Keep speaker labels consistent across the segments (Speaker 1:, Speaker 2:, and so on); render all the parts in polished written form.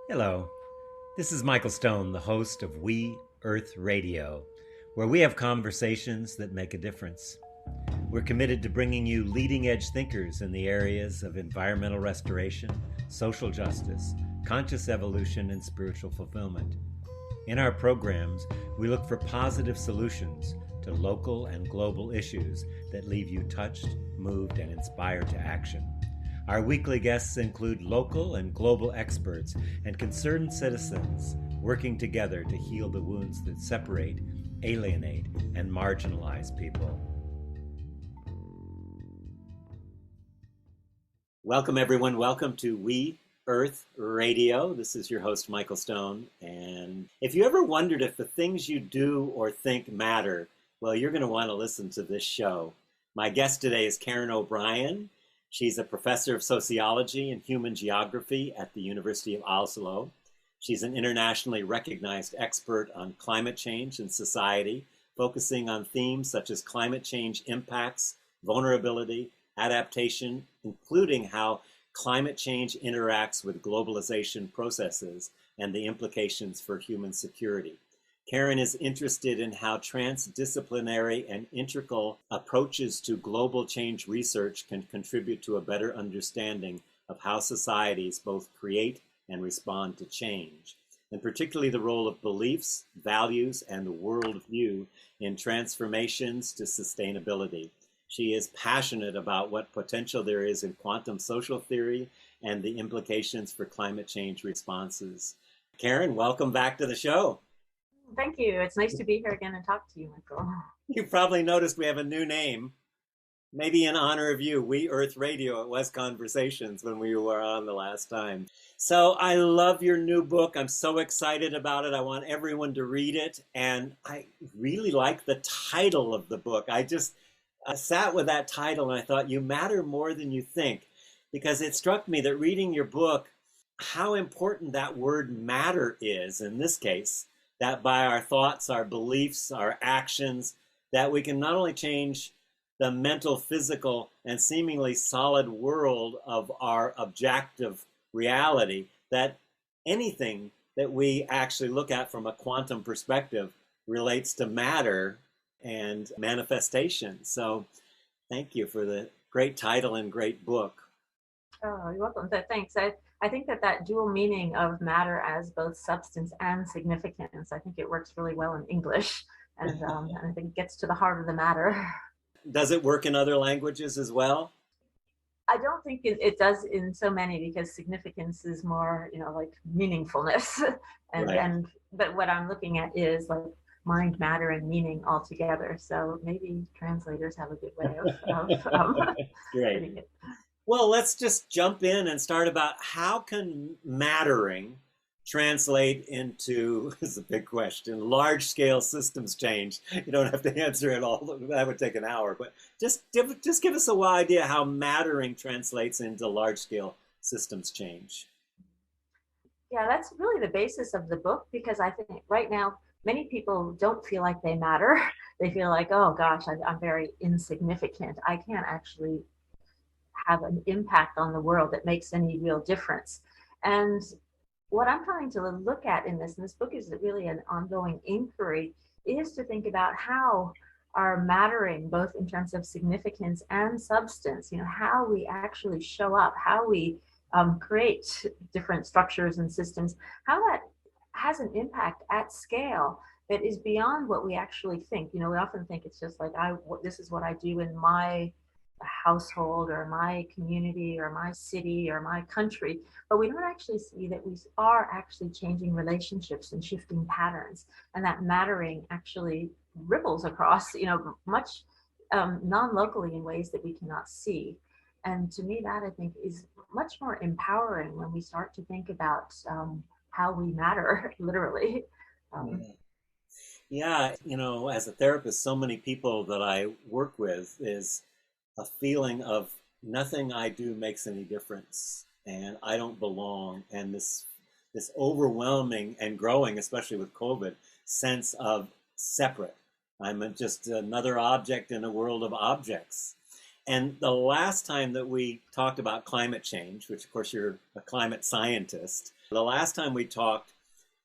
Speaker 1: Hello, this is Michael Stone, the host of We Earth Radio, where we have conversations that make a difference. We're committed to bringing you leading edge thinkers in the areas of environmental restoration, social justice, conscious evolution, and spiritual fulfillment. In our programs, we look for positive solutions to local and global issues that leave you touched, moved, and inspired to action. Our weekly guests include local and global experts and concerned citizens working together to heal the wounds that separate, alienate, and marginalize people. Welcome, everyone. Welcome to We Earth Radio. This is your host, Michael Stone. And if you ever wondered if the things you do or think matter, well, you're going to want to listen to this show. My guest today is Karen O'Brien. She's a professor of sociology and human geography at the University of Oslo. She's an internationally recognized expert on climate change and society, focusing on themes such as climate change impacts, vulnerability, adaptation, including how climate change interacts with globalization processes and the implications for human security. Karen is interested in how transdisciplinary and integral approaches to global change research can contribute to a better understanding of how societies both create and respond to change, and particularly the role of beliefs, values, and the worldview in transformations to sustainability. She is passionate about what potential there is in quantum social theory and the implications for climate change responses. Karen, welcome back to the show.
Speaker 2: Thank you. It's nice to be here again and talk to you, Michael.
Speaker 1: You probably noticed we have a new name, maybe in honor of you, We Earth Radio. It was Conversations when we were on the last time. So I love your new book. I'm so excited about it. I want everyone to read it. And I really like the title of the book. I sat with that title and I thought, you matter more than you think, because it struck me that reading your book, how important that word matter is in this case, that by our thoughts, our beliefs, our actions, that we can not only change the mental, physical, and seemingly solid world of our objective reality, that anything that we actually look at from a quantum perspective relates to matter and manifestation. So thank you for the great title and great book.
Speaker 2: Oh, you're welcome. Thanks. I think that dual meaning of matter as both substance and significance, I think it works really well in English. And I think it gets to the heart of the matter.
Speaker 1: Does it work in other languages as well?
Speaker 2: I don't think it does in so many, because significance is more, like meaningfulness. But what I'm looking at is like mind, matter, and meaning all together. So maybe translators have a good way of
Speaker 1: Great. Well, let's just jump in and start about how can mattering translate into, this is a big question, large-scale systems change. You don't have to answer it all. That would take an hour. But just give us a idea how mattering translates into large-scale systems change.
Speaker 2: Yeah, that's really the basis of the book, because I think right now, many people don't feel like they matter. They feel like, oh gosh, I'm very insignificant. I can't actually have an impact on the world that makes any real difference. And what I'm trying to look at in this book is really an ongoing inquiry, is to think about how our mattering, both in terms of significance and substance, how we actually show up, how we create different structures and systems, how that has an impact at scale that is beyond what we actually think. We often think it's just like, this is what I do in my household or my community or my city or my country, but we don't actually see that we are actually changing relationships and shifting patterns, and that mattering actually ripples across, much non-locally in ways that we cannot see. And to me, that I think is much more empowering when we start to think about how we matter, literally.
Speaker 1: Yeah, as a therapist, so many people that I work with is a feeling of nothing I do makes any difference and I don't belong. And this overwhelming and growing, especially with COVID, sense of separate. I'm just another object in a world of objects. And the last time that we talked about climate change, which of course you're a climate scientist, The last time we talked,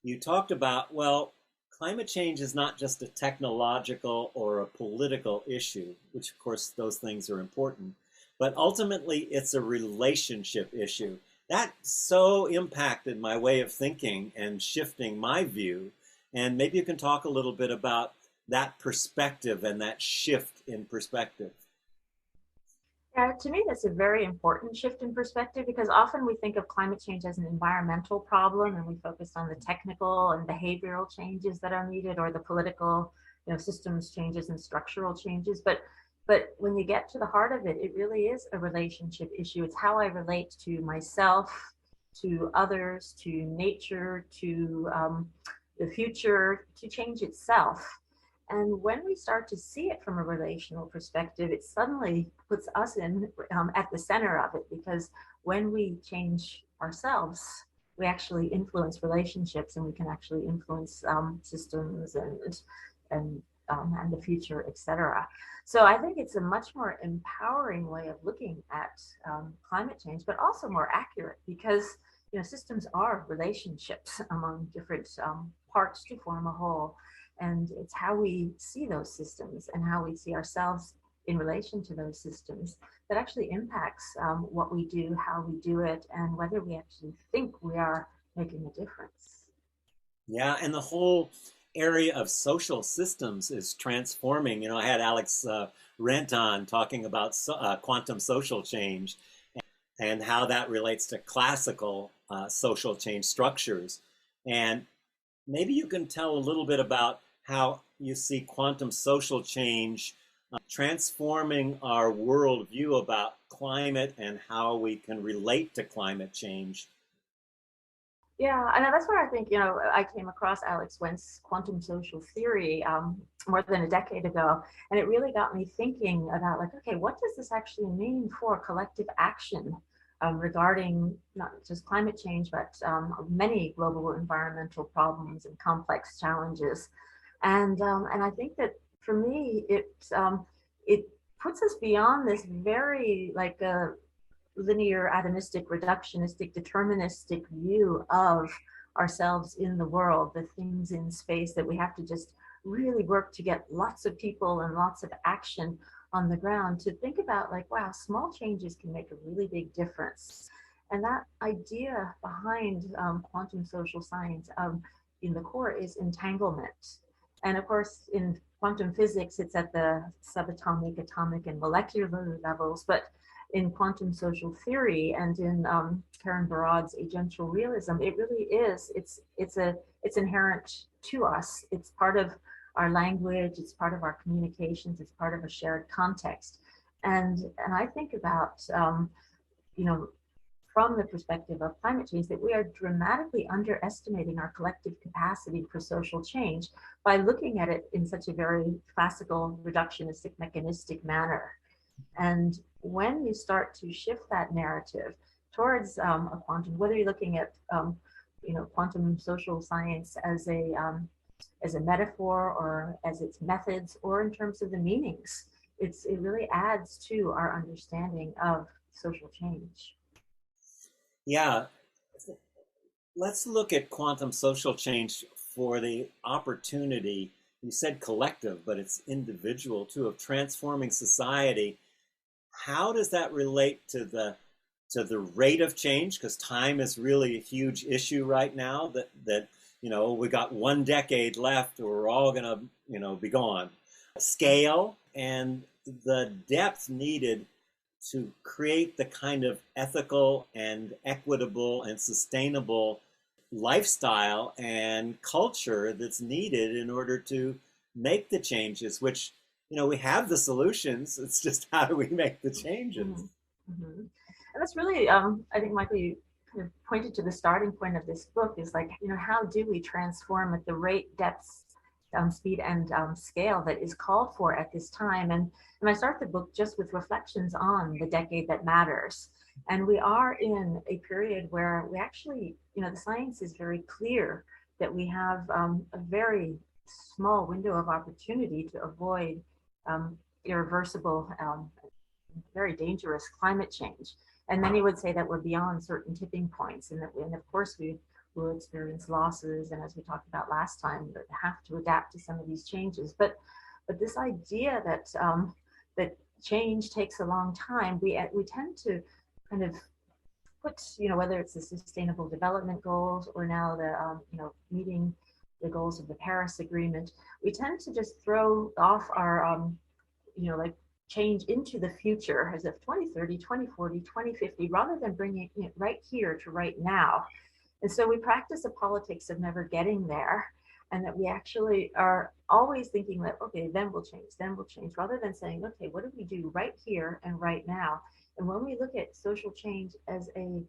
Speaker 1: you talked about, well, climate change is not just a technological or a political issue, which of course those things are important, but ultimately it's a relationship issue. That so impacted my way of thinking and shifting my view. And maybe you can talk a little bit about that perspective and that shift in perspective.
Speaker 2: Yeah, to me, that's a very important shift in perspective because often we think of climate change as an environmental problem and we focus on the technical and behavioral changes that are needed or the political, systems changes and structural changes. But when you get to the heart of it, it really is a relationship issue. It's how I relate to myself, to others, to nature, to the future, to change itself. And when we start to see it from a relational perspective, it suddenly puts us in at the center of it because when we change ourselves, we actually influence relationships and we can actually influence systems and the future, etc. So I think it's a much more empowering way of looking at climate change, but also more accurate because systems are relationships among different parts to form a whole. And it's how we see those systems and how we see ourselves in relation to those systems that actually impacts what we do, how we do it, and whether we actually think we are making a difference.
Speaker 1: Yeah, and the whole area of social systems is transforming. I had Alex Rent on talking about quantum social change and how that relates to classical social change structures. And maybe you can tell a little bit about how you see quantum social change transforming our worldview about climate and how we can relate to climate change.
Speaker 2: Yeah, and that's where I think, I came across Alex Wendt's quantum social theory more than a decade ago. And it really got me thinking about like, okay, what does this actually mean for collective action regarding not just climate change, but many global environmental problems and complex challenges. And I think that for me, it puts us beyond this very like linear, atomistic, reductionistic, deterministic view of ourselves in the world, the things in space that we have to just really work to get lots of people and lots of action on the ground, to think about like, wow, small changes can make a really big difference. And that idea behind quantum social science in the core is entanglement. And of course, in quantum physics, it's at the subatomic, atomic, and molecular levels. But in quantum social theory and in Karen Barad's agential realism, it really is. It's inherent to us. It's part of our language. It's part of our communications. It's part of a shared context. And I think about from the perspective of climate change, that we are dramatically underestimating our collective capacity for social change by looking at it in such a very classical, reductionistic, mechanistic manner. And when you start to shift that narrative towards a quantum, whether you're looking at quantum social science as a metaphor or as its methods or in terms of the meanings, it really adds to our understanding of social change.
Speaker 1: Yeah, let's look at quantum social change for the opportunity. You said collective, but it's individual too, of transforming society. How does that relate to the rate of change? Because time is really a huge issue right now. That we got 1 decade left, or we're all gonna be gone. Scale and the depth needed to create the kind of ethical and equitable and sustainable lifestyle and culture that's needed in order to make the changes, which, we have the solutions. It's just how do we make the changes?
Speaker 2: Mm-hmm. Mm-hmm. And that's really, I think, Michael, you kind of pointed to the starting point of this book is like, how do we transform at the rate, depth, speed, and scale that is called for at this time? And I start the book just with reflections on the decade that matters. And we are in a period where we actually, the science is very clear that we have a very small window of opportunity to avoid irreversible, very dangerous climate change. And many would say that we're beyond certain tipping points, and that and of course we will experience losses, and as we talked about last time, that have to adapt to some of these changes. But this idea that that change takes a long time, we tend to kind of put, whether it's the Sustainable Development Goals or now the meeting the goals of the Paris Agreement, we tend to just throw off our like change into the future as if 2030, 2040, 2050, rather than bringing it right here to right now. And so we practice a politics of never getting there, and that we actually are always thinking that, okay, then we'll change, rather than saying, okay, what do we do right here and right now? And when we look at social change as a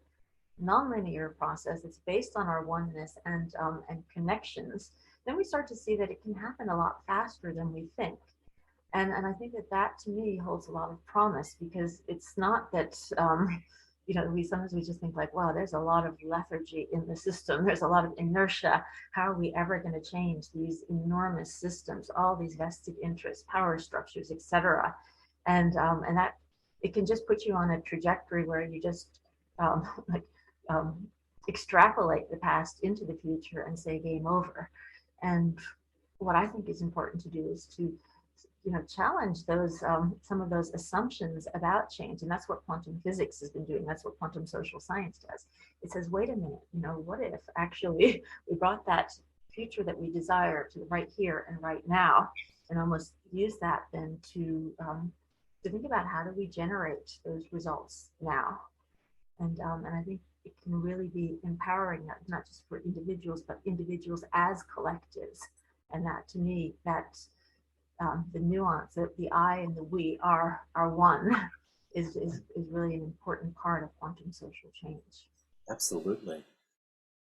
Speaker 2: nonlinear process, it's based on our oneness and connections, then we start to see that it can happen a lot faster than we think. And I think that to me holds a lot of promise, because it's not that we sometimes we just think like, wow, there's a lot of lethargy in the system, there's a lot of inertia, how are we ever going to change these enormous systems, all these vested interests, power structures, etc. And that it can just put you on a trajectory where you just like extrapolate the past into the future and say game over. And what I think is important to do is to challenge those some of those assumptions about change. And that's what quantum physics has been doing. That's what quantum social science does. It says, wait a minute, what if actually we brought that future that we desire to right here and right now, and almost use that then to think about how do we generate those results now. And I think it can really be empowering, not just for individuals, but individuals as collectives. And that, to me, that the nuance that the I and the we are one is really an important part of quantum social change.
Speaker 1: Absolutely.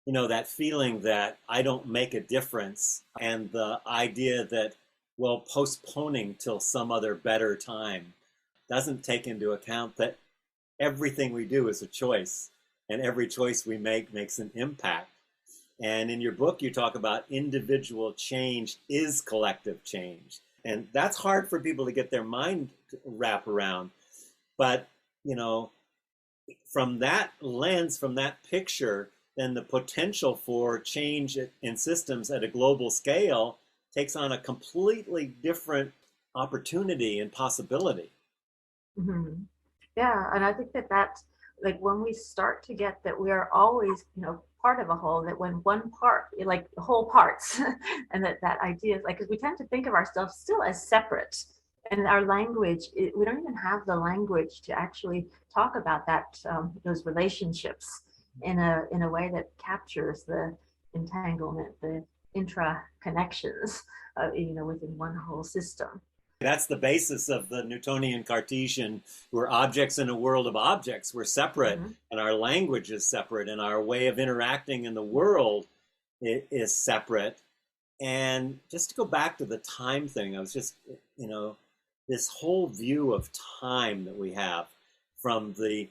Speaker 1: That feeling that I don't make a difference, and the idea that, well, postponing till some other better time doesn't take into account that everything we do is a choice, and every choice we make makes an impact. And in your book, you talk about individual change is collective change. And that's hard for people to get their mind to wrap around. But, from that lens, from that picture, then the potential for change in systems at a global scale takes on a completely different opportunity and possibility.
Speaker 2: Mm-hmm. Yeah, and I think that like when we start to get that we are always, part of a whole, that when one part, like whole parts, and that idea is like, because we tend to think of ourselves still as separate, and our language, we don't even have the language to actually talk about that, those relationships in a way that captures the entanglement, the intra connections, within one whole system.
Speaker 1: That's the basis of the Newtonian Cartesian. We're objects in a world of objects. We're separate,
Speaker 2: Mm-hmm.
Speaker 1: and our language is separate, and our way of interacting in the world is separate. And just to go back to the time thing, I was just, this whole view of time that we have, from the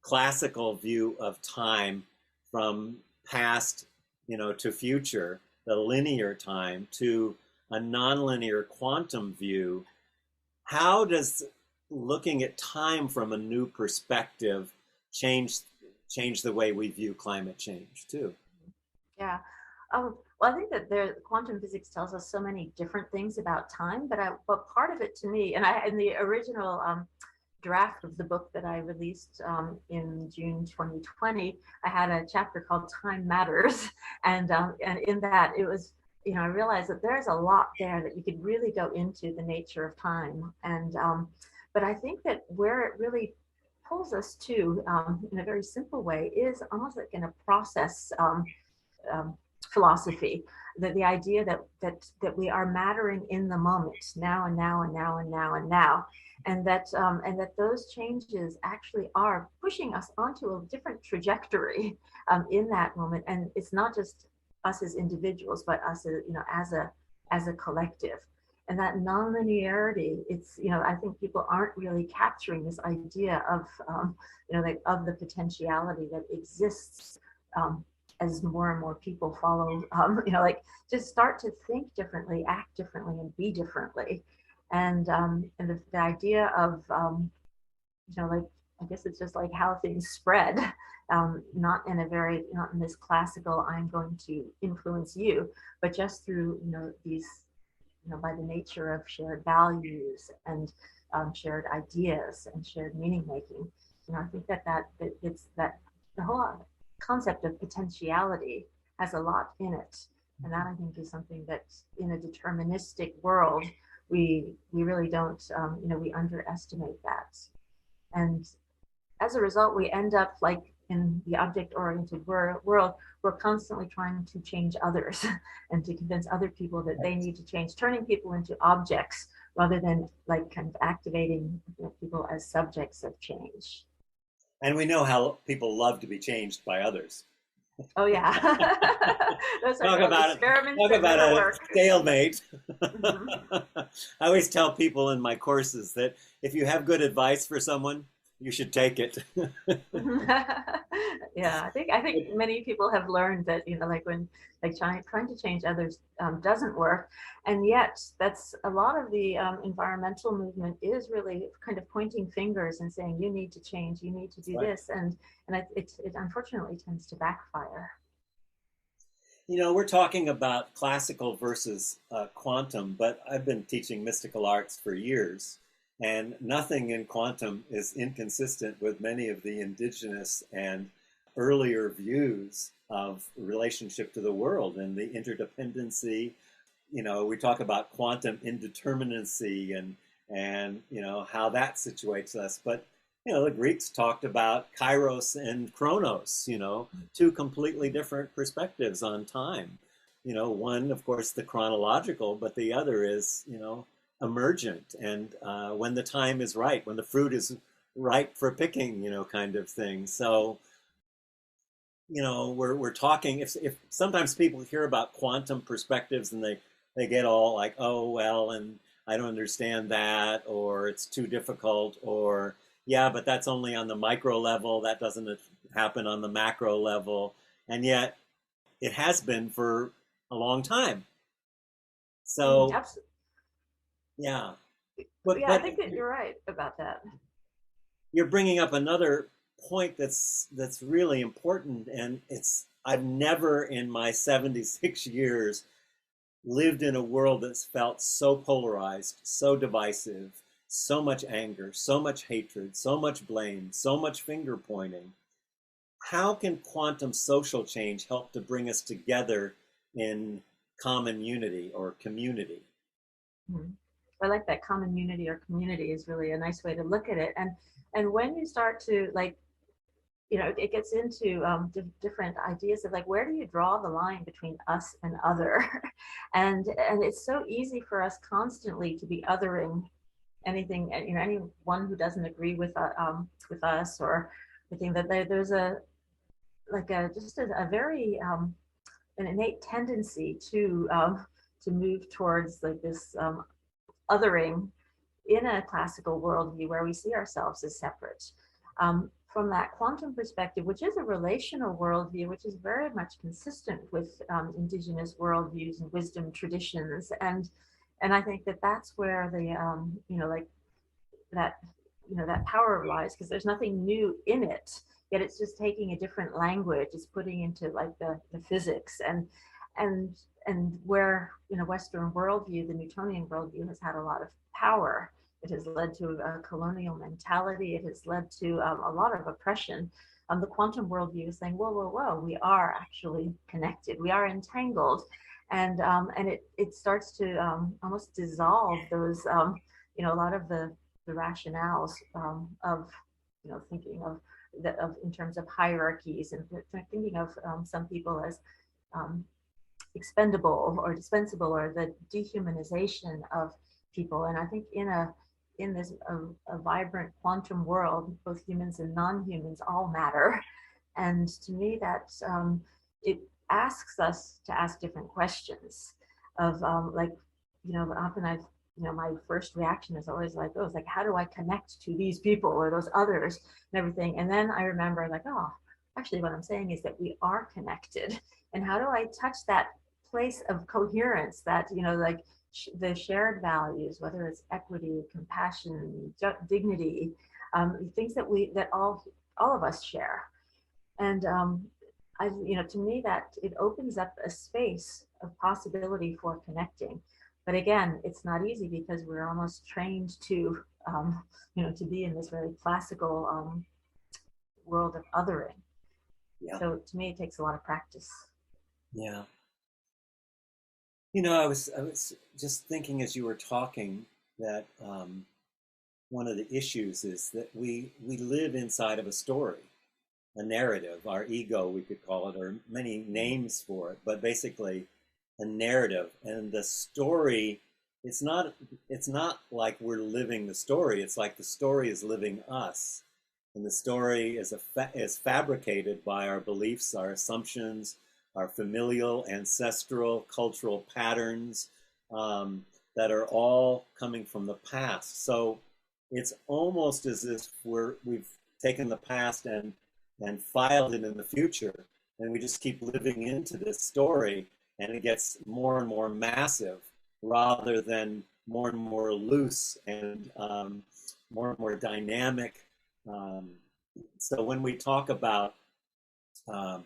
Speaker 1: classical view of time, from past, to future, the linear time, to a nonlinear quantum view. How does looking at time from a new perspective change the way we view climate change too?
Speaker 2: Yeah. Well, I think that quantum physics tells us so many different things about time, but part of it to me, and in the original draft of the book that I released in June 2020, I had a chapter called Time Matters, and in that it was, I realized that there's a lot there that you could really go into the nature of time, and but I think that where it really pulls us to, in a very simple way, is almost like in a process philosophy, that the idea that we are mattering in the moment, now and now and now and now and now, and that those changes actually are pushing us onto a different trajectory in that moment, and it's not just us as individuals, but us as a collective. And that nonlinearity, it's, I think people aren't really capturing this idea of like of the potentiality that exists as more and more people follow, like just start to think differently, act differently, and be differently. And the idea of like I guess it's just like how things spread, not in a very, not in this classical, I'm going to influence you, but just through, these, by the nature of shared values and shared ideas and shared meaning making. I think that it's that the whole concept of potentiality has a lot in it. And that I think is something that in a deterministic world, we really don't, we underestimate that. And as a result, we end up like in the object-oriented world, we're constantly trying to change others and to convince other people that they need to change, turning people into objects rather than like kind of activating people as subjects of change.
Speaker 1: And we know how people love to be changed by others.
Speaker 2: Oh yeah, those are
Speaker 1: Talk
Speaker 2: those
Speaker 1: about
Speaker 2: experiments
Speaker 1: talk
Speaker 2: that
Speaker 1: about
Speaker 2: never
Speaker 1: a
Speaker 2: work.
Speaker 1: stalemate.
Speaker 2: Mm-hmm.
Speaker 1: I always tell people in my courses that if you have good advice for someone, you should take it.
Speaker 2: Yeah, I think many people have learned that like when like trying to change others doesn't work, and yet that's a lot of the environmental movement is really kind of pointing fingers and saying you need to change, you need to do
Speaker 1: Right.
Speaker 2: this, and it unfortunately tends to backfire.
Speaker 1: We're talking about classical versus quantum, but I've been teaching mystical arts for years, and nothing in quantum is inconsistent with many of the indigenous and earlier views of relationship to the world and the interdependency. We talk about quantum indeterminacy and how that situates us, but the Greeks talked about kairos and chronos, two completely different perspectives on time. One, of course, the chronological, but the other is, emergent. And when the time is right, when the fruit is ripe for picking, kind of thing. So, we're talking, if sometimes people hear about quantum perspectives and they get all like, oh, well, and I don't understand that, or it's too difficult, or yeah, but that's only on the micro level. That doesn't happen on the macro level. And yet it has been for a long time. So,
Speaker 2: Absolutely.
Speaker 1: yeah. But,
Speaker 2: Yeah, I
Speaker 1: but
Speaker 2: think that you're right about that.
Speaker 1: you're bringing up another point that's really important. And I've never in my 76 years lived in a world that's felt so polarized, so divisive, so much anger, so much hatred, so much blame, so much finger pointing. How can quantum social change help to bring us together in common unity or community?
Speaker 2: Mhm. I like that common unity or community is really a nice way to look at it. And when you start to like, it gets into different ideas of like, where do you draw the line between us and other? And it's so easy for us constantly to be othering anything, anyone who doesn't agree with us, or I think that there's a like a just a very an innate tendency to move towards like this othering in a classical worldview where we see ourselves as separate. From that quantum perspective, which is a relational worldview, which is very much consistent with indigenous worldviews and wisdom traditions, and I think that that's where the like that that power lies, because there's nothing new in it, yet it's just taking a different language, it's putting into like the physics and and where Western worldview, the Newtonian worldview, has had a lot of power. It has led to a colonial mentality. It has led to a lot of oppression. The quantum worldview is saying, whoa, whoa, whoa, we are actually connected. We are entangled, and it starts to almost dissolve those a lot of the rationales of thinking of in terms of hierarchies, and thinking of some people as um, expendable or dispensable, or the dehumanization of people. And I think in this a vibrant quantum world, both humans and non-humans all matter. And to me, that it asks us to ask different questions of like, often I've, my first reaction is always like, oh, it's like, how do I connect to these people or those others and everything? And then I remember like, oh, actually what I'm saying is that we are connected. And how do I touch that place of coherence, that, like the shared values, whether it's equity, compassion, dignity, things that all of us share. And to me, that it opens up a space of possibility for connecting. But again, it's not easy because we're almost trained to, to be in this very classical world of othering.
Speaker 1: Yeah.
Speaker 2: So to me, it takes a lot of practice.
Speaker 1: Yeah. I was just thinking as you were talking that one of the issues is that we live inside of a story, a narrative, our ego, we could call it, or many names for it, but basically a narrative. And the story, it's not like we're living the story. It's like the story is living us. And the story is fabricated by our beliefs, our assumptions, our familial, ancestral, cultural patterns that are all coming from the past. So it's almost as if we've taken the past and filed it in the future, and we just keep living into this story, and it gets more and more massive rather than more and more loose and more and more dynamic. Um, so when we talk about um,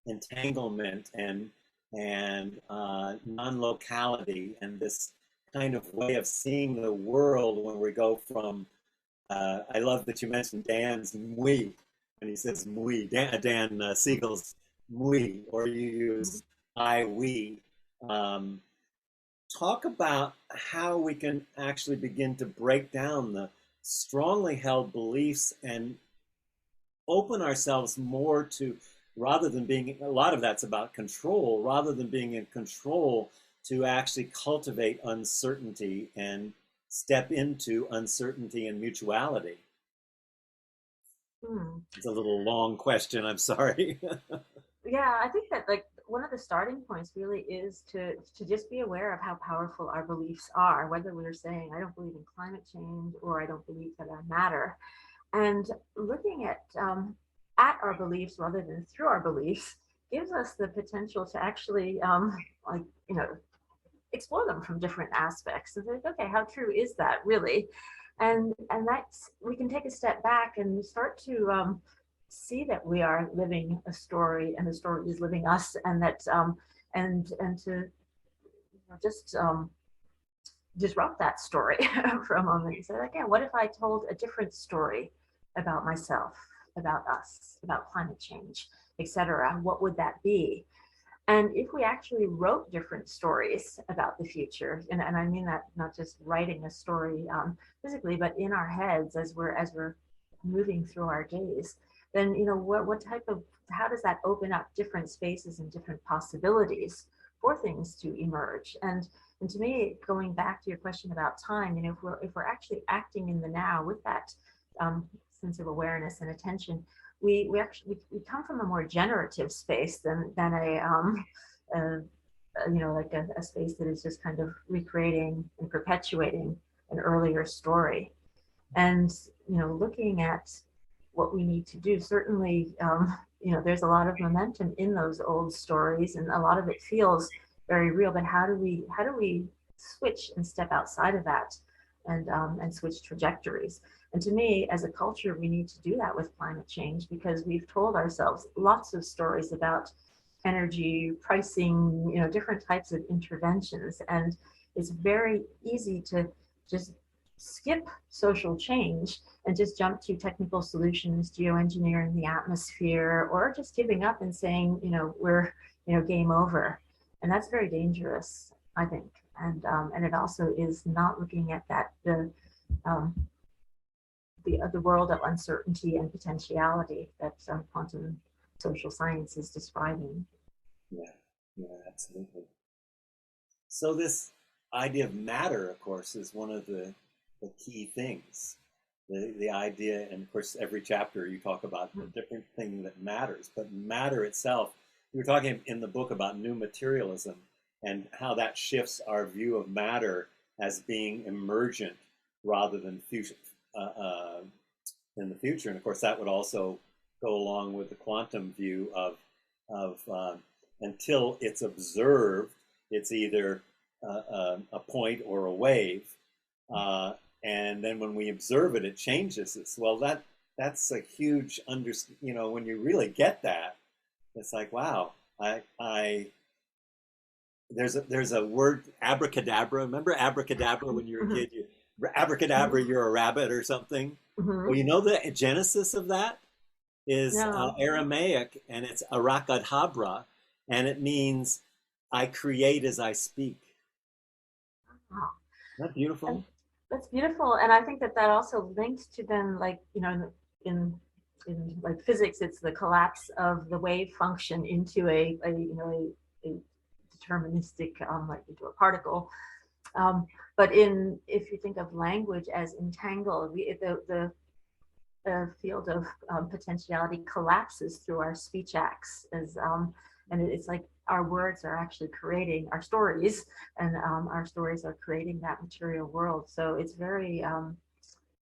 Speaker 1: entanglement and non-locality and this kind of way of seeing the world when we go from I love that you mentioned Dan's "muy" when he says "muy." Dan Siegel's "muy," or you use "I," "we." Um, Talk about how we can actually begin to break down the strongly held beliefs and open ourselves more to, rather than being, a lot of that's about control, rather than being in control, to actually cultivate uncertainty and step into uncertainty and mutuality.
Speaker 2: Hmm.
Speaker 1: It's a little long question, I'm sorry.
Speaker 2: Yeah, I think that like one of the starting points really is to just be aware of how powerful our beliefs are, whether we're saying I don't believe in climate change or I don't believe that I matter, and looking at our beliefs rather than through our beliefs gives us the potential to actually like explore them from different aspects and think, okay, how true is that really? And that's we can take a step back and start to see that we are living a story and the story is living us, and that and to just disrupt that story for a moment and say, again, what if I told a different story about myself, about us, about climate change, etc.? What would that be? And if we actually wrote different stories about the future, and I mean that not just writing a story physically, but in our heads as we're moving through our days, then what type of how does that open up different spaces and different possibilities for things to emerge? And to me, going back to your question about time, if we're actually acting in the now with that sense of awareness and attention, we come from a more generative space than a like a space that is just kind of recreating and perpetuating an earlier story. And looking at what we need to do, certainly there's a lot of momentum in those old stories, and a lot of it feels very real. But how do we switch and step outside of that and switch trajectories? And to me, as a culture, we need to do that with climate change, because we've told ourselves lots of stories about energy pricing, different types of interventions. And it's very easy to just skip social change and just jump to technical solutions, geoengineering the atmosphere, or just giving up and saying, we're, game over. And that's very dangerous, I think. And it also is not looking at that um, the world of uncertainty and potentiality that quantum social science is describing.
Speaker 1: Yeah, yeah, absolutely. So this idea of matter, of course, is one of the key things. The idea, and of course, every chapter you talk about a different thing that matters, but matter itself. You were talking in the book about new materialism and how that shifts our view of matter as being emergent rather than future, in the future. And of course, that would also go along with the quantum view of until it's observed, it's either a point or a wave. And then when we observe it, it changes us. Well, that's a huge you know, when you really get that, it's like, wow, I there's a word, abracadabra. Remember abracadabra when you were a
Speaker 2: Mhm.
Speaker 1: kid? Abracadabra, you're a rabbit or something. Well,
Speaker 2: Mhm.
Speaker 1: you know the genesis of that is
Speaker 2: No.
Speaker 1: Aramaic, and it's arakadabra, and it means I create as I speak.
Speaker 2: Wow.
Speaker 1: Isn't that
Speaker 2: And
Speaker 1: beautiful?
Speaker 2: that's beautiful. And I think that that also links to then, like, in in like physics, it's the collapse of the wave function into a deterministic, like into a particle. But in if you think of language as entangled, the field of potentiality collapses through our speech acts and it's like our words are actually creating our stories, and our stories are creating that material world. So it's very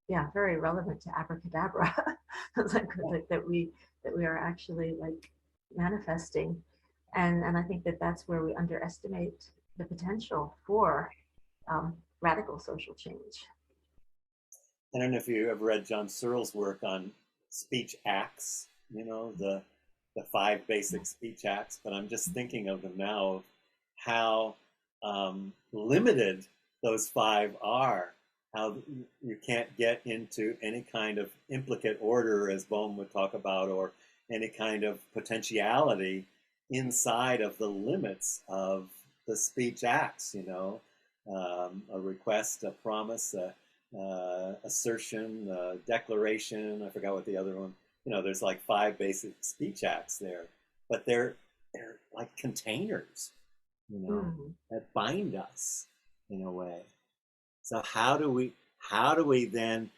Speaker 2: yeah, very relevant to abracadabra. like that we are actually like manifesting, and I think that that's where we underestimate the potential for radical social change.
Speaker 1: I don't know if you ever read John Searle's work on speech acts, you know, the five basic speech acts, but I'm just thinking of them now of how limited those five are, how you can't get into any kind of implicate order, as Bohm would talk about, or any kind of potentiality inside of the limits of the speech acts, you know, a request, a promise, assertion, declaration. I forgot what the other one. You know, there's like five basic speech acts there, but they're like containers, you know,
Speaker 2: Mm.
Speaker 1: that bind us in a way. So how do we then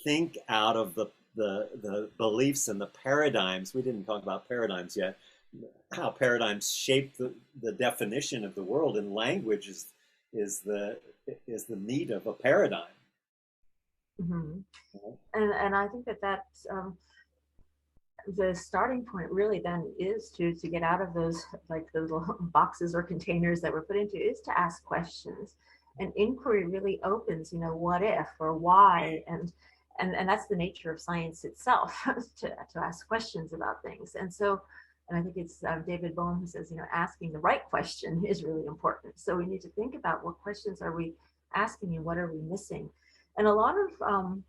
Speaker 1: think out of the beliefs and the paradigms? We didn't talk about paradigms yet. How paradigms shape the definition of the world, and language is the is the meat of a paradigm.
Speaker 2: Hmm.
Speaker 1: You know?
Speaker 2: And I think that that's the starting point really then is to get out of those like those little boxes or containers that we're put into, is to ask questions. And inquiry really opens, what if or why, and that's the nature of science itself, to ask questions about things. And I think it's David Bohm who says, asking the right question is really important. So we need to think about what questions are we asking and what are we missing. And a lot of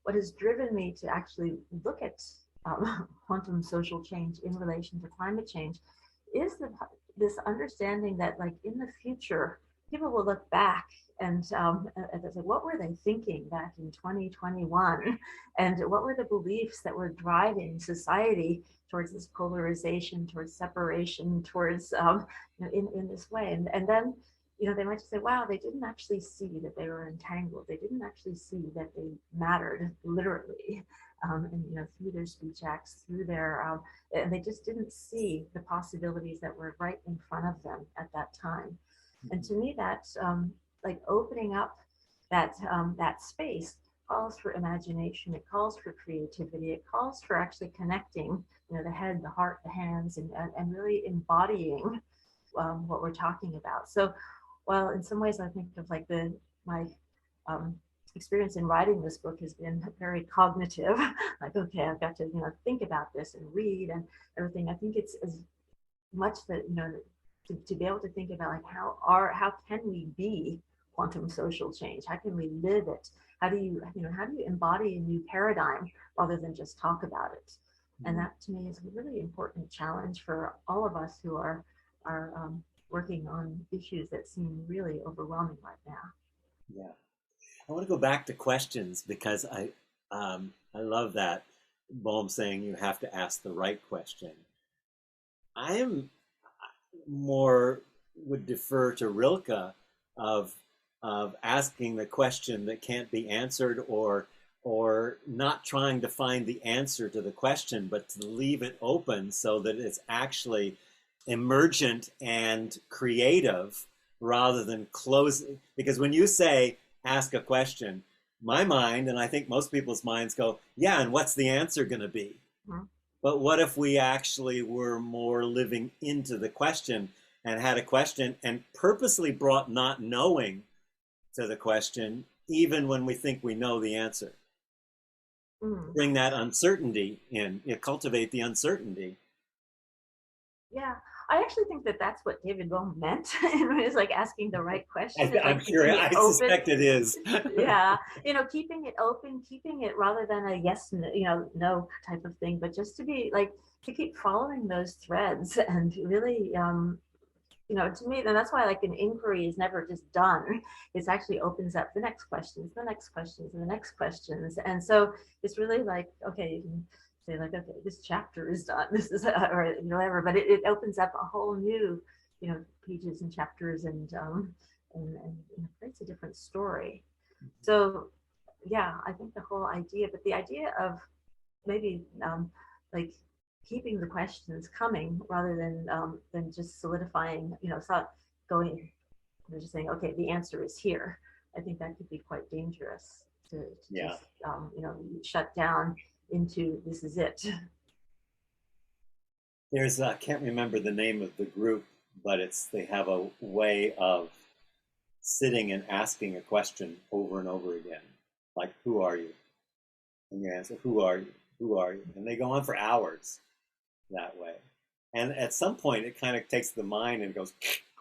Speaker 2: what has driven me to actually look at quantum social change in relation to climate change is this understanding that, like, in the future, people will look back and say, what were they thinking back in 2021? And what were the beliefs that were driving society towards this polarization, towards separation, towards in this way? And then they might just say, wow, they didn't actually see that they were entangled. They didn't actually see that they mattered literally. And through their speech acts, through their and they just didn't see the possibilities that were right in front of them at that time. And to me, that's like opening up that space calls for imagination. It calls for creativity. It calls for actually connecting, the head, the heart, the hands, and really embodying what we're talking about. So, while in some ways I think of like my um, experience in writing this book has been very cognitive, like, okay, I've got to think about this and read and everything. I think it's as much that to be able to think about, like, how can we be quantum social change? How can we live it? How do you embody a new paradigm rather than just talk about it? And
Speaker 1: Mhm.
Speaker 2: that to me is a really important challenge for all of us who are working on issues that seem really overwhelming right now.
Speaker 1: Yeah. I want to go back to questions because I love that Bohm saying you have to ask the right question. I am more would defer to Rilke of asking the question that can't be answered, or not trying to find the answer to the question, but to leave it open so that it's actually emergent and creative rather than closing. Because when you say ask a question, my mind, and I think most people's minds go, yeah, and what's the answer going to be?
Speaker 2: Mhm.
Speaker 1: But what if we actually were more living into the question and had a question and purposely brought not knowing to the question even when we think we know the answer.
Speaker 2: Mm.
Speaker 1: Bring that uncertainty in, cultivate the uncertainty.
Speaker 2: Yeah, I actually think that that's what David Bohm meant. It's like asking the right question. It's
Speaker 1: I'm
Speaker 2: like
Speaker 1: sure,
Speaker 2: keeping it
Speaker 1: I
Speaker 2: open.
Speaker 1: suspect it is.
Speaker 2: Yeah, keeping it open, keeping it rather than a yes, no, no type of thing, but just to be like to keep following those threads and really, to me, and that's why like an inquiry is never just done. It actually opens up the next questions, the next questions, and the next questions, and so it's really like okay, you can say like okay, this chapter is done. This is or whatever, but it opens up a whole new, pages and chapters and creates a different story. So yeah, I think the whole idea, but the idea of maybe like keeping the questions coming rather than just solidifying, thought going, just saying, okay, the answer is here. I think that could be quite dangerous to
Speaker 1: Yeah.
Speaker 2: just shut down into this is it.
Speaker 1: There's, I can't remember the name of the group, but they have a way of sitting and asking a question over and over again. Like, who are you? And you answer, who are you? Who are you? And they go on for hours that way. And at some point, it kind of takes the mind and goes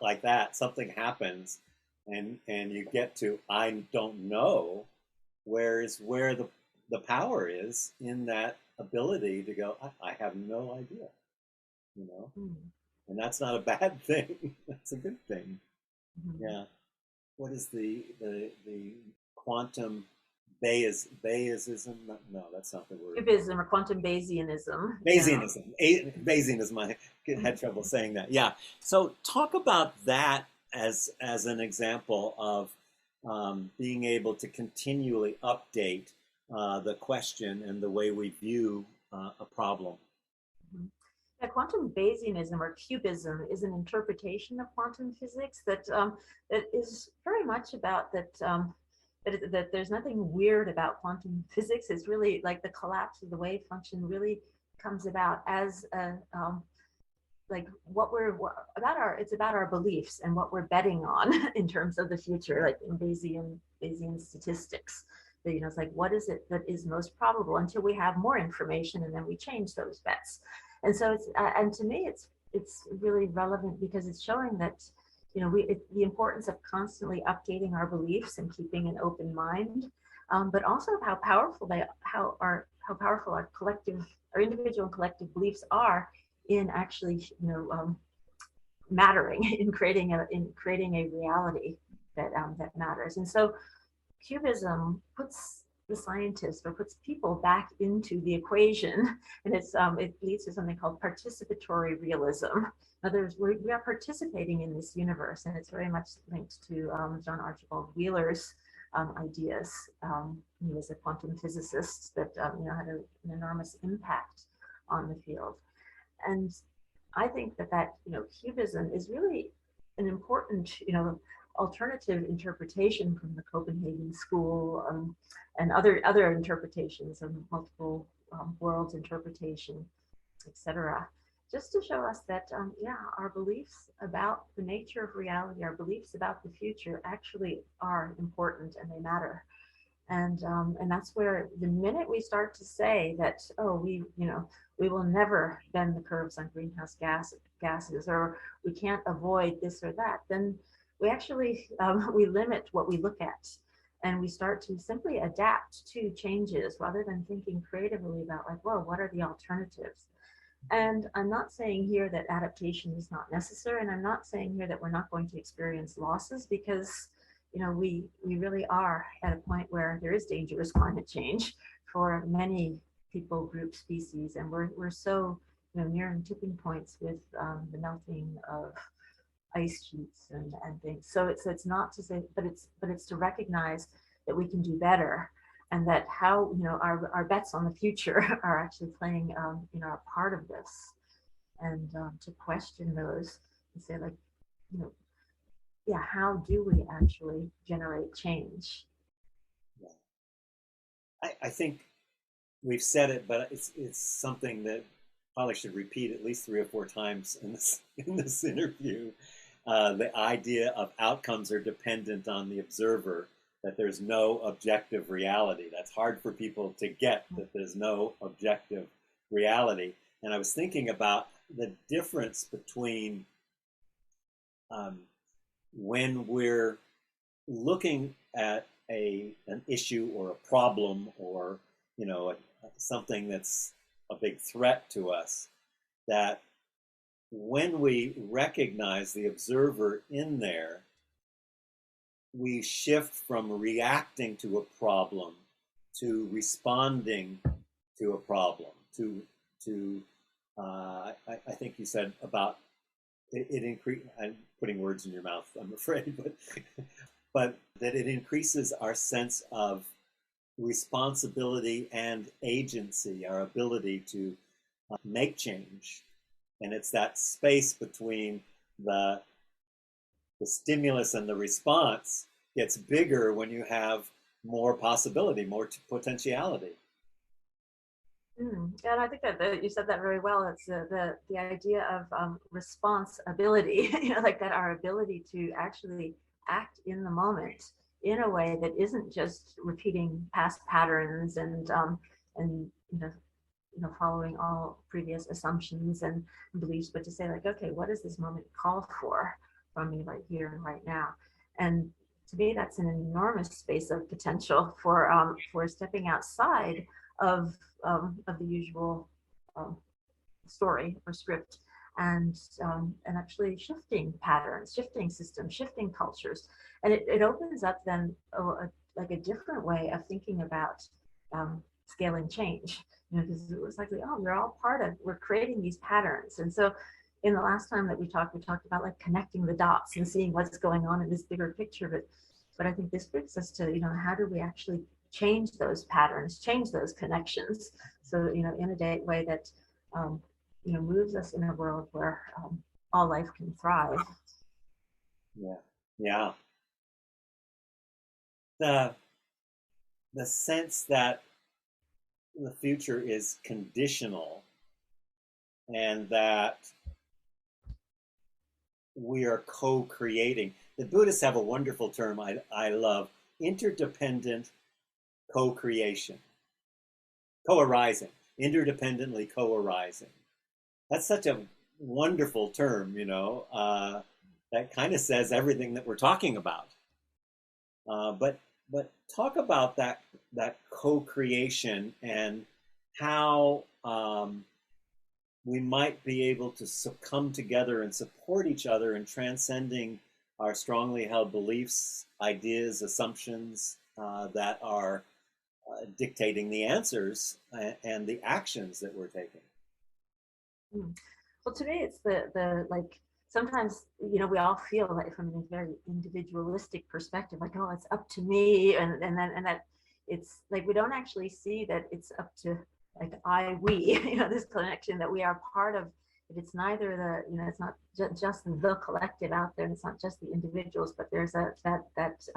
Speaker 1: like that. Something happens, and you get to, I don't know, where the power is in that ability to go, I have no idea,
Speaker 2: Mm.
Speaker 1: and that's not a bad thing. That's a good thing.
Speaker 2: Mm-hmm.
Speaker 1: Yeah. What is the quantum Bayesism? No, that's not the word.
Speaker 2: Cubism or quantum Bayesianism.
Speaker 1: Bayesianism. Bayesianism. I had trouble saying that. Yeah. So talk about that as an example of being able to continually update the question and the way we view a problem.
Speaker 2: Mm-hmm. Yeah, quantum Bayesianism or cubism is an interpretation of quantum physics that is very much about that there's nothing weird about quantum physics. It's really like the collapse of the wave function really comes about as a like it's about our beliefs and what we're betting on in terms of the future, like in Bayesian statistics. It's like what is it that is most probable until we have more information, and then we change those bets. And so and to me it's really relevant because it's showing that the importance of constantly updating our beliefs and keeping an open mind, but also how powerful our individual and collective beliefs are in actually mattering in creating a reality that matters. And so cubism puts the scientists or puts people back into the equation, and it leads to something called participatory realism. In other words, we are participating in this universe, and it's very much linked to John Archibald Wheeler's ideas. He was a quantum physicist that had an enormous impact on the field. And I think that cubism is really an important alternative interpretation from the Copenhagen school and other interpretations of multiple worlds interpretation, etc. Just to show us that our beliefs about the nature of reality, our beliefs about the future actually are important and they matter. And that's where the minute we start to say that, oh, we will never bend the curves on greenhouse gases, or we can't avoid this or that, then we actually we limit what we look at, and we start to simply adapt to changes rather than thinking creatively about like, well, what are the alternatives? And I'm not saying here that adaptation is not necessary, and I'm not saying here that we're not going to experience losses, because we really are at a point where there is dangerous climate change for many people, groups, species, and we're so nearing tipping points with the melting of ice sheets and things. So it's not to say, but it's to recognize that we can do better, and that how our bets on the future are actually playing a part of this, and to question those and say like yeah, how do we actually generate change?
Speaker 1: Yeah. I think we've said it, but it's something that probably should repeat at least 3 or 4 times in this interview. The idea of outcomes are dependent on the observer, that there's no objective reality. That's hard for people to get, that there's no objective reality. And I was thinking about the difference between when we're looking at an issue or a problem, or something that's a big threat to us, that when we recognize the observer in there, we shift from reacting to a problem to responding to a problem. I think you said about it increase. I'm putting words in your mouth, I'm afraid, but that it increases our sense of responsibility and agency, our ability to make change. And it's that space between the stimulus and the response gets bigger when you have more possibility, more potentiality.
Speaker 2: And I think that you said that very well. It's the idea of responsibility, like that our ability to actually act in the moment in a way that isn't just repeating past patterns and following all previous assumptions and beliefs, but to say like, okay, what does this moment call for from me right here and right now? And to me, that's an enormous space of potential for stepping outside of the usual story or script, and actually shifting patterns, shifting systems, shifting cultures, and it opens up then like a different way of thinking about scaling change. Because it was like, oh, we're creating these patterns, and so in the last time that we talked about like connecting the dots and seeing what's going on in this bigger picture, but I think this brings us to how do we actually change those patterns, change those connections, so in a way that moves us in a world where all life can thrive.
Speaker 1: Yeah. The sense that the future is conditional, and that we are co-creating. The Buddhists have a wonderful term I love: interdependent co-creation, co-arising, interdependently co-arising. That's such a wonderful term, that kind of says everything that we're talking about. But talk about that co-creation and how we might be able to come together and support each other in transcending our strongly held beliefs, ideas, assumptions that are dictating the answers and the actions that we're taking.
Speaker 2: Well, today it's the like, sometimes we all feel like from a very individualistic perspective, like, oh, it's up to me, and that it's like we don't actually see that it's up to like we this connection that we are part of. It's neither the it's not just the collective out there, and it's not just the individuals, but there's that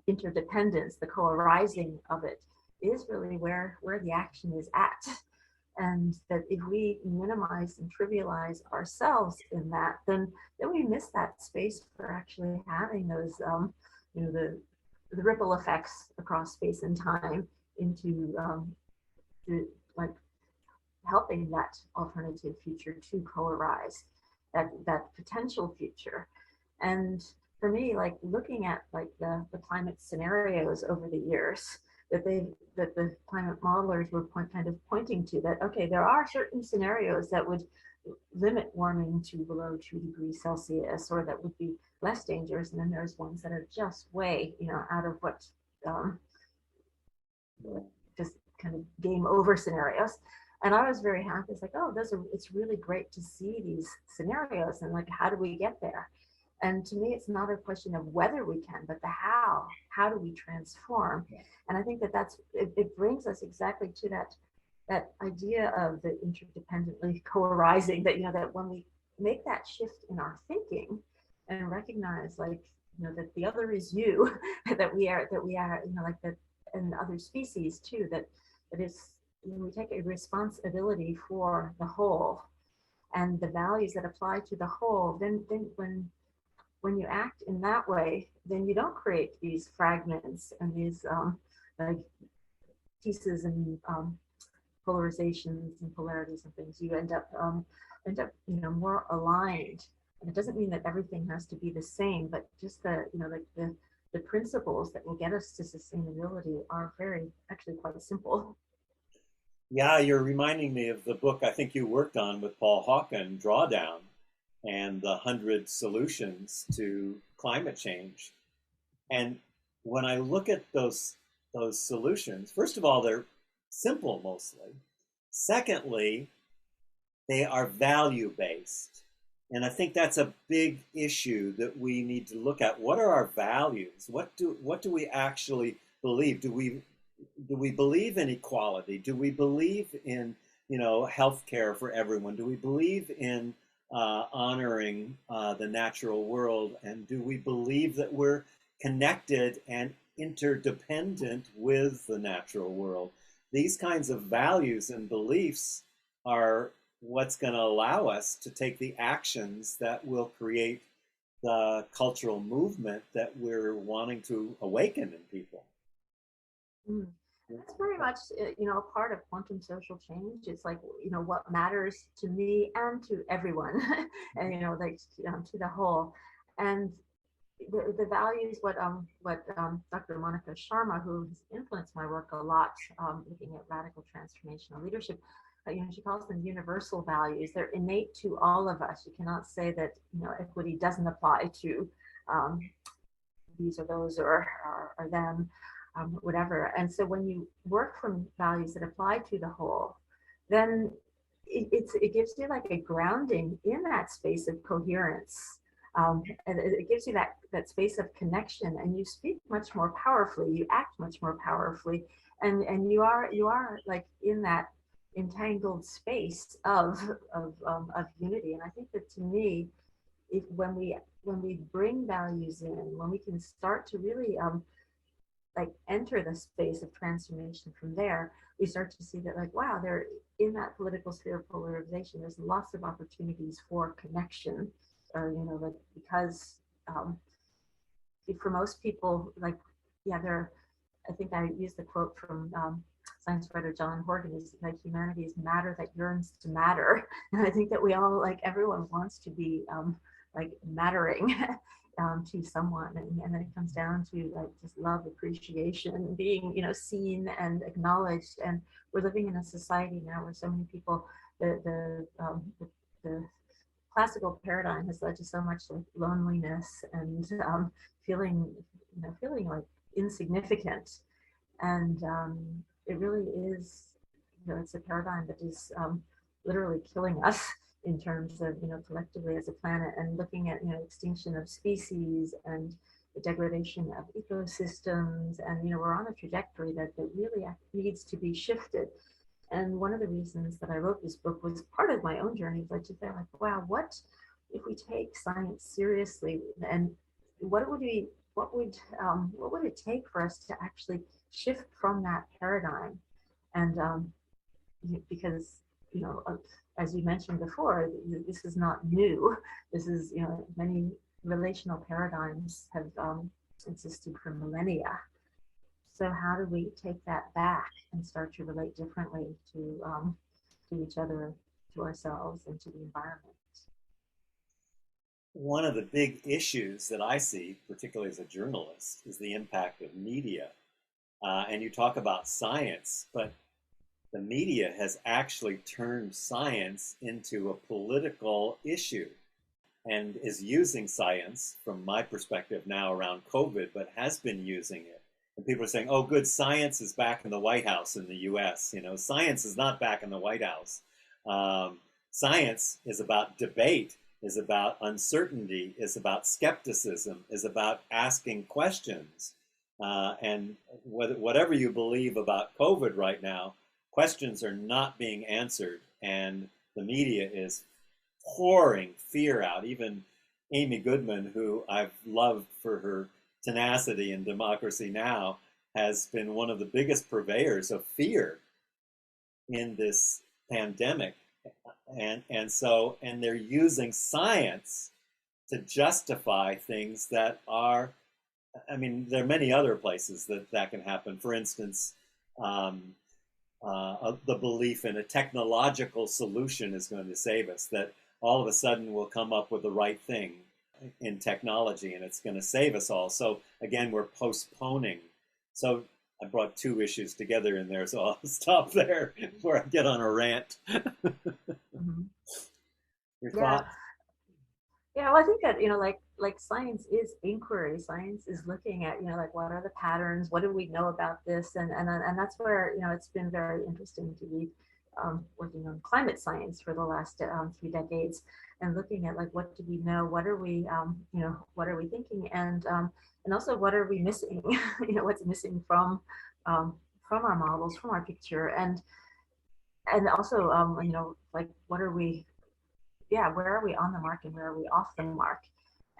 Speaker 2: interdependence, the co-arising of it is really where the action is at. And that if we minimize and trivialize ourselves in that, then we miss that space for actually having those the ripple effects across space and time into like helping that alternative future to co-arise, that potential future. And for me, like looking at like the climate scenarios over the years that the climate modelers were pointing to, that okay, there are certain scenarios that would limit warming to below 2 degrees Celsius, or that would be less dangerous, and then there's ones that are just way out of what just kind of game over scenarios. And I was very happy. It's like, oh, it's really great to see these scenarios, and like, how do we get there? And to me, it's not a question of whether we can, but the how. How do we transform? And I think that it brings us exactly to that idea of the interdependently co-arising, that that when we make that shift in our thinking and recognize like that the other is you, that we are like that, and other species too, that it's we take a responsibility for the whole and the values that apply to the whole, then when when you act in that way, then you don't create these fragments and these like pieces and polarizations and polarities and things. You end up more aligned. And it doesn't mean that everything has to be the same, but just like the principles that will get us to sustainability are very actually quite simple.
Speaker 1: Yeah, you're reminding me of the book I think you worked on with Paul Hawken, Drawdown, and the 100 solutions to climate change. And when I look at those solutions, first of all, they're simple mostly. Secondly, they are value based. And I think that's a big issue that we need to look at. What are our values? What do we actually believe? Do we believe in equality? Do we believe in health care for everyone? Do we believe in honoring the natural world? And do we believe that we're connected and interdependent with the natural world? These kinds of values and beliefs are what's going to allow us to take the actions that will create the cultural movement that we're wanting to awaken in people.
Speaker 2: Mm. That's very much, a part of quantum social change. It's like, what matters to me and to everyone, and like to the whole. And the values, what Dr. Monica Sharma, who has influenced my work a lot, looking at radical transformational leadership, she calls them universal values. They're innate to all of us. You cannot say that equity doesn't apply to these or those or them, whatever. And so when you work from values that apply to the whole, then it gives you like a grounding in that space of coherence. And it gives you that space of connection, and you speak much more powerfully, you act much more powerfully, and you are like in that entangled space of unity. And I think that, to me, when we bring values in, when we can start to really like enter the space of transformation from there, we start to see that, like, wow, there, in that political sphere of polarization, there's lots of opportunities for connection, like, because for most people, like, yeah, I think I used the quote from science writer John Horgan, is like, humanity is matter that yearns to matter. And I think that we all, like, everyone wants to be like mattering to someone, and then it comes down to like just love, appreciation, being seen and acknowledged. And we're living in a society now where so many people, the classical paradigm has led to so much like loneliness and feeling like insignificant. And it really is, it's a paradigm that is literally killing us in terms of, collectively as a planet, and looking at, extinction of species and the degradation of ecosystems. And, we're on a trajectory that really needs to be shifted. And one of the reasons that I wrote this book was part of my own journey, like, to say, like, wow, what if we take science seriously, and what would it take for us to actually shift from that paradigm? And because, as you mentioned before, this is not new. This is, many relational paradigms have existed for millennia. So how do we take that back and start to relate differently to each other, to ourselves, and to the environment?
Speaker 1: One of the big issues that I see, particularly as a journalist, is the impact of media. And you talk about science, but the media has actually turned science into a political issue, and is using science, from my perspective now around COVID, but has been using it. And people are saying, oh, good, science is back in the White House in the US. Science is not back in the White House. Science is about debate, is about uncertainty, is about skepticism, is about asking questions. And whatever you believe about COVID right now, questions are not being answered, and the media is pouring fear out. Even Amy Goodman, who I've loved for her tenacity in Democracy Now!, has been one of the biggest purveyors of fear in this pandemic. And they're using science to justify things that are, I mean, there are many other places that that can happen. For instance, um, the belief in a technological solution is going to save us, that all of a sudden we'll come up with the right thing in technology and it's going to save us all. So again, we're postponing. So I brought two issues together in there, so I'll stop there before I get on a rant.
Speaker 2: Mhm.
Speaker 1: Your
Speaker 2: Yeah.
Speaker 1: thoughts?
Speaker 2: Yeah, well, I think that, like science is inquiry. Science is looking at, like what are the patterns? What do we know about this? And that's where, it's been very interesting to be working on climate science for the last 3 decades and looking at like what do we know? What are we, what are we thinking? And also what are we missing? What's missing from our models, from our picture, and also, like what are we yeah, where are we on the mark and where are we off the mark?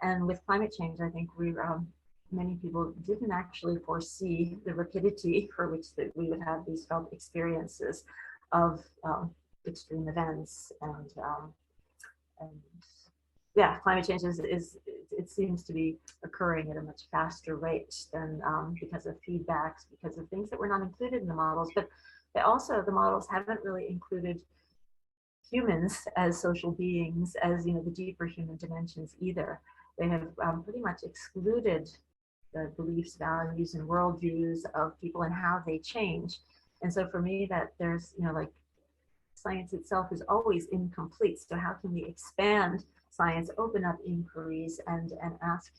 Speaker 2: And with climate change, I think many people didn't actually foresee the rapidity for which that we would have these felt experiences of extreme events and yeah, climate change is it seems to be occurring at a much faster rate than because of feedbacks, because of things that were not included in the models, but the models haven't really included humans as social beings, as the deeper human dimensions either. They have pretty much excluded the beliefs, values, and worldviews of people and how they change. And so for me, that there's like science itself is always incomplete. So how can we expand science, open up inquiries, and ask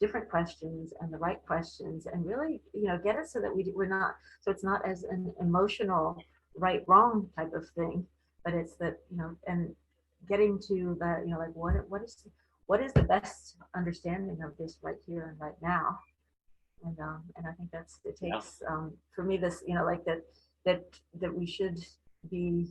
Speaker 2: different questions and the right questions, and really get it so that we're not so it's not as an emotional right wrong type of thing, but it's that and getting to the like what is the best understanding of this right here and right now. And I think it
Speaker 1: Yeah.
Speaker 2: takes for me this like that that we should be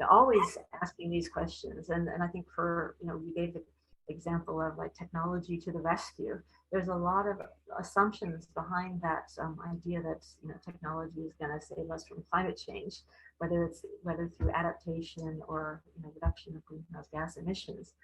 Speaker 2: always asking these questions. And I think for you gave the example of like technology to the rescue. There's a lot of assumptions behind that idea that technology is going to save us from climate change, whether through adaptation or reduction of greenhouse gas emissions.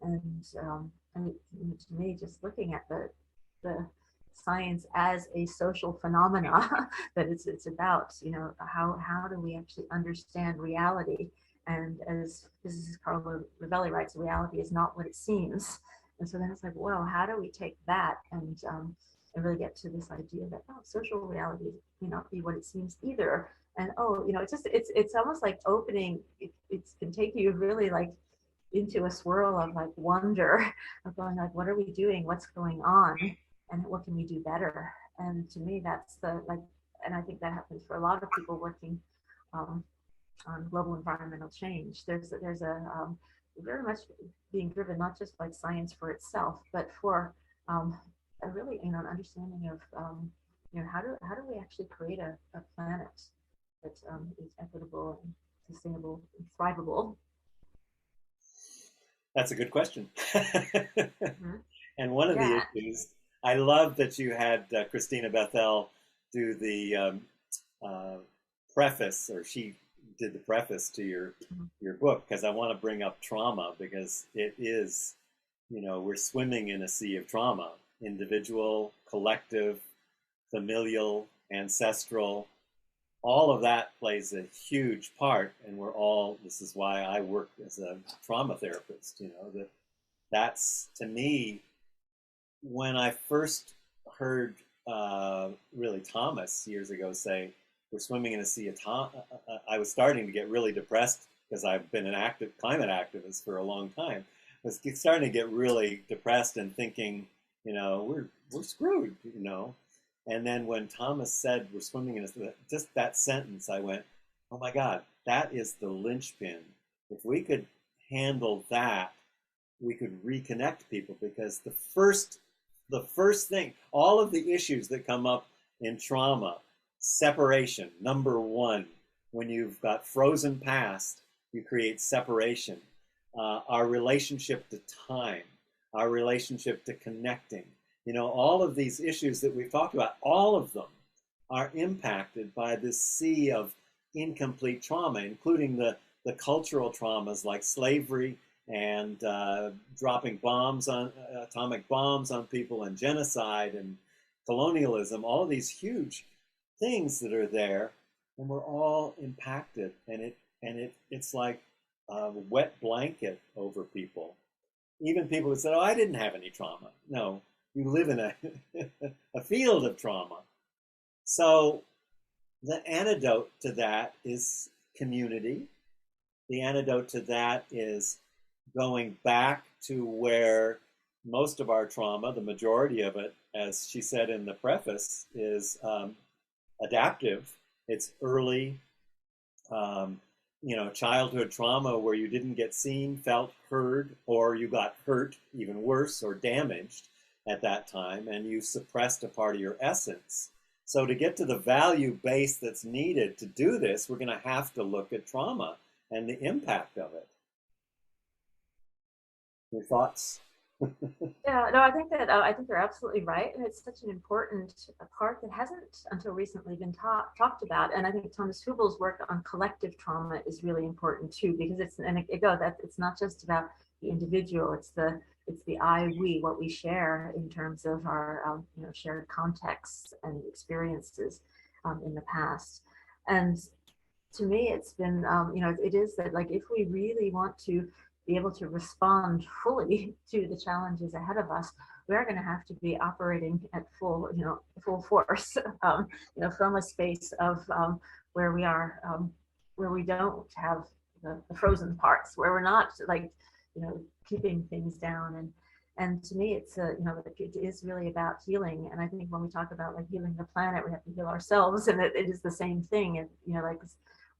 Speaker 2: And to me, just looking at the science as a social phenomena that it's about how do we actually understand reality, and as physicist Carlo Rovelli writes, reality is not what it seems. And so then it's like, well, how do we take that and really get to this idea that social reality may not be what it seems either. And it's almost like opening it can take you really like into a swirl of like wonder of going like, what are we doing, what's going on, and what can we do better. And to me, that's the like, and I think that happens for a lot of people working um, on global environmental change. There's very much being driven not just by science for itself, but for a really an understanding of how do we actually create a planet that is equitable and sustainable and thrivable.
Speaker 1: That's a good question.
Speaker 2: Mhm.
Speaker 1: And one of the
Speaker 2: Yeah.
Speaker 1: issues, I love that you had Christina Bethel do the uh, preface, or she did the preface to
Speaker 2: Mhm.
Speaker 1: your book, because I want to bring up trauma, because it is, we're swimming in a sea of trauma, individual, collective, familial, ancestral. All of that plays a huge part, and this is why I work as a trauma therapist, that's to me, when I first heard really Thomas years ago say, we're swimming in a sea of I was starting to get really depressed, because I've been an active climate activist for a long time. I was starting to get really depressed and thinking, we're screwed, And then when Thomas said we're swimming in a just that sentence, I went, oh my God, that is the linchpin. If we could handle that, we could reconnect people, because the first thing, all of the issues that come up in trauma, separation, number one. When you've got frozen past, you create separation. Our relationship to time, our relationship to connecting, all of these issues that we've talked about, all of them are impacted by this sea of incomplete trauma, including the cultural traumas like slavery and dropping bombs on atomic bombs on people and genocide and colonialism, all of these huge things that are there, and we're all impacted, and it's like a wet blanket over people. Even people who said, "Oh, I didn't have any trauma." No, you live in a a field of trauma. So the antidote to that is community. The antidote to that is going back to where most of our trauma, the majority of it, as she said in the preface, is adaptive. It's early, childhood trauma where you didn't get seen, felt, heard, or you got hurt, even worse, or damaged at that time, and you suppressed a part of your essence. So to get to the value base that's needed to do this, we're going to have to look at trauma and the impact of it. Your thoughts?
Speaker 2: Yeah, no, I think you're absolutely right, and it's such an important part that hasn't until recently been talked about. And I think Thomas Hübel's work on collective trauma is really important too, because it's not just about the individual; it's the I, we, what we share in terms of our shared contexts and experiences in the past. And to me, it's been it is that, like, if we really want to be able to respond fully to the challenges ahead of us, we're going to have to be operating at full force, from a space of where we are, where we don't have the frozen parts, where we're not keeping things down. And to me, it is really about healing. And I think when we talk about like healing the planet, we have to heal ourselves, and it is the same thing. And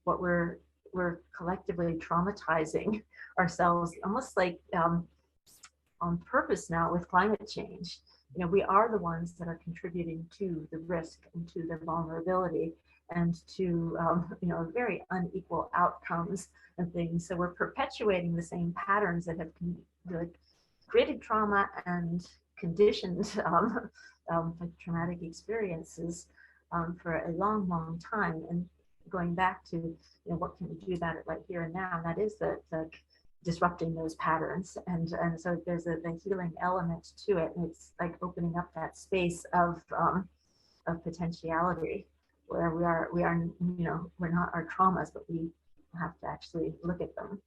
Speaker 2: what we're collectively traumatizing ourselves, almost like on purpose now with climate change. We are the ones that are contributing to the risk and to the vulnerability and to very unequal outcomes and things. So we're perpetuating the same patterns that have created trauma and conditioned traumatic experiences for a long, long time. And going back to what can we do about it right here and now, and that is the disrupting those patterns. And so there's the healing element to it, and it's like opening up that space of potentiality where we are we're not our traumas, but we have to actually look at them.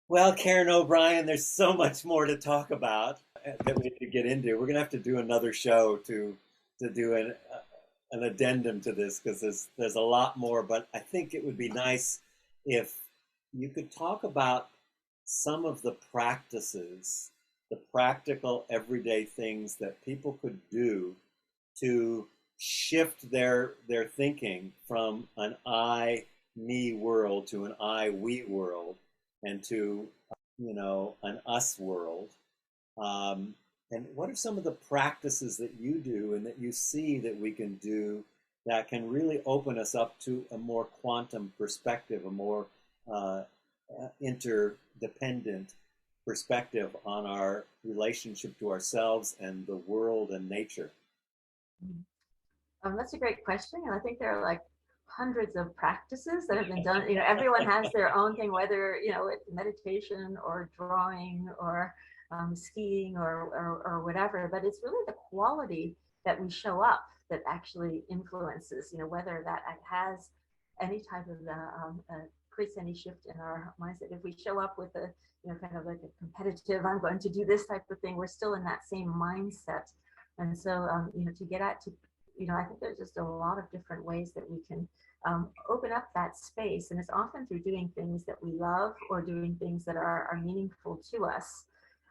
Speaker 1: Well, Karen O'Brien, there's so much more to talk about that we need to get into. We're going to have to do another show to do an addendum to this, because there's a lot more, but I think it would be nice if you could talk about some of the practices, the practical everyday things that people could do to shift their thinking from an I, me world to an I, we world, and to an us world. And what are some of the practices that you do and that you see that we can do that can really open us up to a more quantum perspective, a more interdependent perspective on our relationship to ourselves and the world and nature?
Speaker 2: That's a great question, and I think there are like hundreds of practices that have been done. Everyone has their own thing, whether it's meditation or drawing or skiing or whatever. But it's really the quality that we show up that actually influences, whether that has any type of creates any shift in our mindset. If we show up with a kind of like a competitive, I'm going to do this type of thing, we're still in that same mindset. And so to get at to I think there's just a lot of different ways that we can open up that space. And it's often through doing things that we love or doing things that are meaningful to us.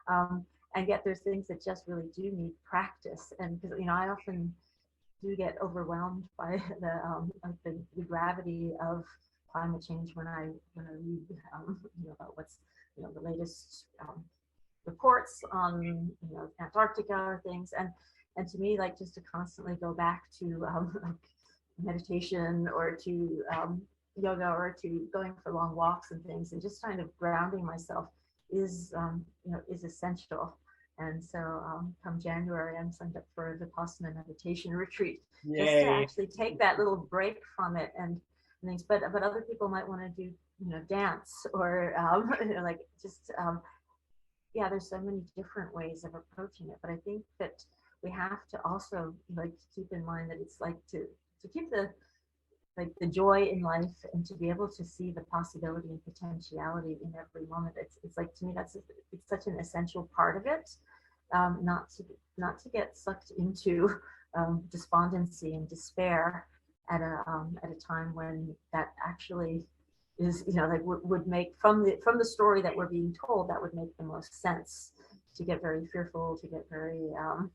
Speaker 2: And yet there's things that just really do need practice. And because, I often do get overwhelmed by the gravity of climate change when I read about what's the latest reports on Antarctica or things. And to me, like, just to constantly go back to like meditation or to yoga or to going for long walks and things, and just kind of grounding myself is essential. And so come January, I'm signed up for the Vipassana meditation retreat. Yay. Just to actually take that little break from it and things. But other people might want to do dance or like just yeah, there's so many different ways of approaching it. But I think that we have to also like keep in mind that it's like to keep the like the joy in life and to be able to see the possibility and potentiality in every moment. It's like to me it's such an essential part of it. Not to get sucked into despondency and despair at a time when that actually is like would make from the story that we're being told that would make the most sense. To get very fearful, to get very um,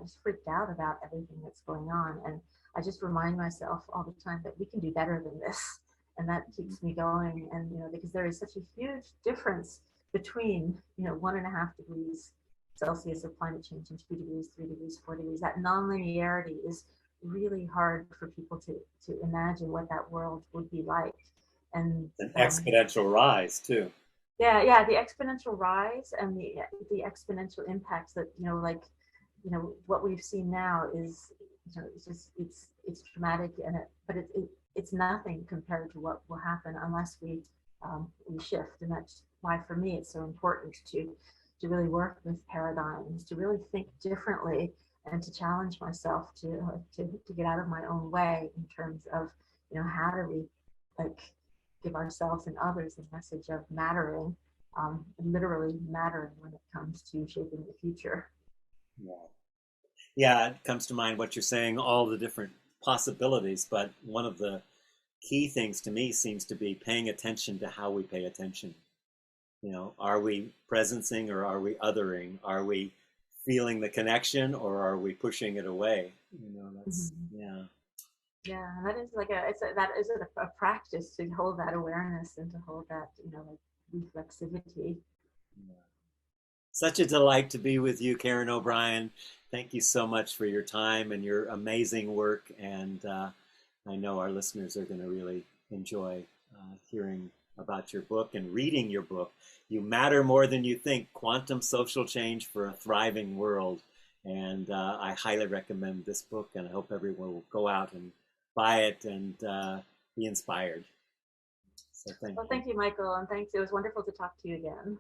Speaker 2: just freaked out about everything that's going on. And I just remind myself all the time that we can do better than this. And that keeps me going. And, because there is such a huge difference between, 1.5 degrees Celsius of climate change and 2 degrees, 3 degrees, 4 degrees. That nonlinearity is really hard for people to imagine what that world would be like. And
Speaker 1: An exponential rise too.
Speaker 2: yeah, the exponential rise and the exponential impacts that like what we've seen now is it's just it's traumatic but it's nothing compared to what will happen unless we shift. And that's why for me it's so important to really work with paradigms, to really think differently, and to challenge myself to get out of my own way in terms of how do we like give ourselves and others a message of mattering, literally mattering when it comes to shaping the future.
Speaker 1: Yeah. Yeah, it comes to mind what you're saying, all the different possibilities, but one of the key things to me seems to be paying attention to how we pay attention. Are we presencing or are we othering? Are we feeling the connection or are we pushing it away? That's, yeah.
Speaker 2: Yeah, that is like that is a practice to hold that awareness and to hold that, like reflexivity.
Speaker 1: Yeah. Such a delight to be with you, Karen O'Brien. Thank you so much for your time and your amazing work. And I know our listeners are going to really enjoy hearing about your book and reading your book. You Matter More Than You Think, Quantum Social Change for a Thriving World. And I highly recommend this book, and I hope everyone will go out and buy it and be inspired. So thank you.
Speaker 2: Thank you, Michael, and thanks. It was wonderful to talk to you again.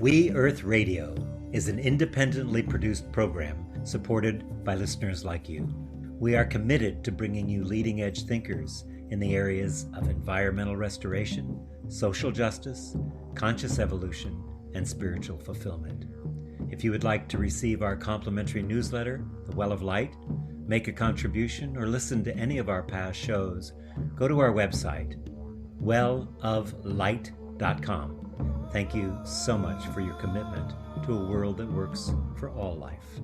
Speaker 3: We Earth Radio is an independently produced program supported by listeners like you. We are committed to bringing you leading-edge thinkers in the areas of environmental restoration, social justice, conscious evolution, and spiritual fulfillment. If you would like to receive our complimentary newsletter, The Well of Light, make a contribution, or listen to any of our past shows, go to our website, welloflight.com. Thank you so much for your commitment to a world that works for all life.